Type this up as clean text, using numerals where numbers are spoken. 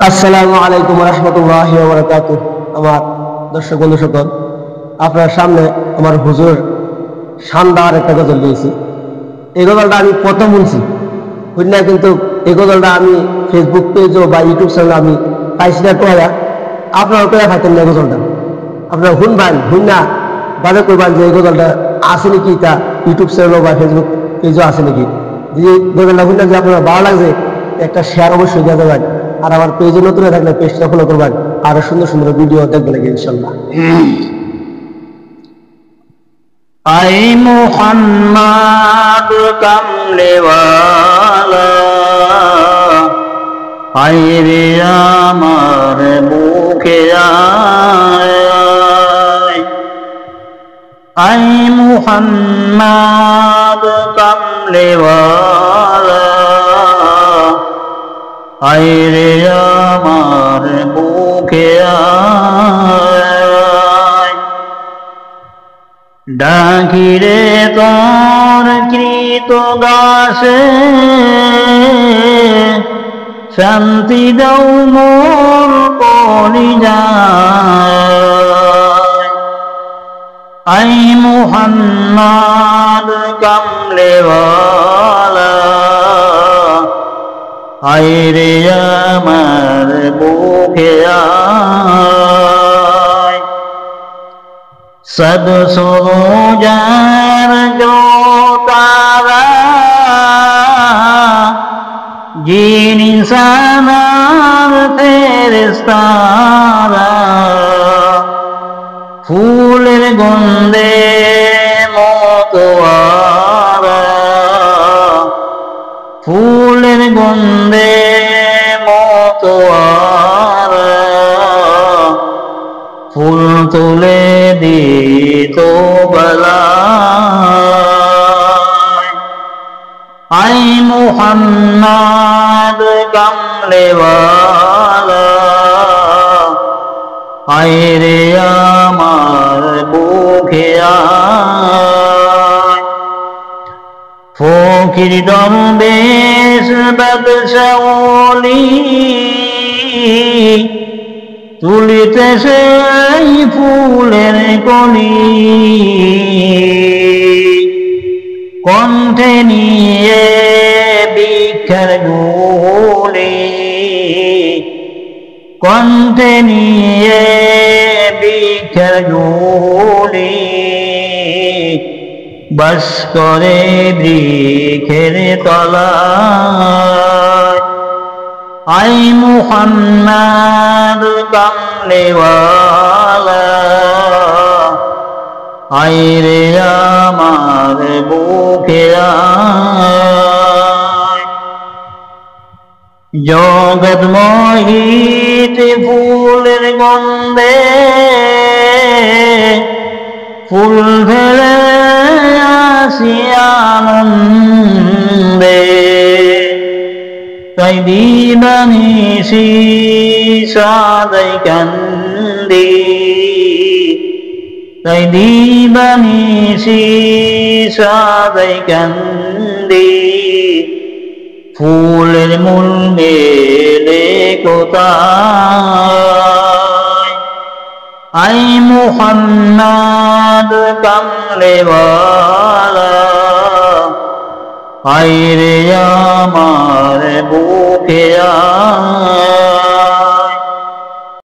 আসসালামু আলাইকুম রহমতুল্লাহি ওয়া বারাকাতুহু। আমার দর্শক বন্ধু সকল, আপনার সামনে আমার হুজুর শানদার একটা গজল দিয়েছি। এই গজলটা আমি প্রথম শুনছি, শুননা কিন্তু এই গজলটা আমি ফেসবুক পেজও বা ইউটিউব চ্যানেলে আমি পাইছি না। কয়া আপনারা কয়া পাইতেন না এই গজলটা, আপনারা শুনবেন, শুননা বাজে করবেন যে এই গজলটা আছে নাকি, তা ইউটিউব চ্যানেলও বা ফেসবুক পেজও আছে নাকি। যে গজলটা শুনলাম যে আপনার ভালো লাগছে, একটা শেয়ার অবশ্যই দিয়ে দেবেন। আর আমার পেজে নতুন থাকলে পেজটা ফলো করবেন, আরো সুন্দর সুন্দর ভিডিও দেখবেন নাকি ইনশাল্লাহ। আই মুহাম্মদ কামলেওয়ালা, আই রে আমার বুকে আয়। আই মুহাম্মদ কামলেওয়ালা, আই রে আমার বুকে আয়। ডাকিরে তোর কৃত দাসে, শান্তি দাও মোর কলিজায়। আই মুহাম্মদ কামলেওয়ালা, আই রে আমার বুকে আয়। সদ সোজার जो तारा, जिन इंसानार फेरेस्तारा, ফুলের গন্ধে মতোয়ারা, ফুলের গন্ধে মতোয়ারা, ফুল তুলে দিত বেলায়। আই মুহাম্মদ কামলেওয়ালা, আই রে আমার বুকে আয়। ফকির দরবেশ বাদশাওলি, তুলিতে সেই ফুলের কলি, কণ্ঠে নিয়ে ভিক্ষার ঝুলি, কণ্ঠে নিয়ে ভিক্ষার ঝুলি, বাস করে বৃক্ষের তলায়। আই মুহাম্মদ কামলেওয়ালা, আই রে আমার বুকে আয়। জগৎ মোহিত ফুলের গন্ধে, ফুল ফেলে আসি আনন্দে, তাই দিবানিশি সাদাই কান্দি, তাই দিবানিশি সাদাই কান্দি, ফুলের মূল মেলে কোথায়। আই মুহাম্মদ কামলেওয়ালা, আই রে আমার বুকে আয়।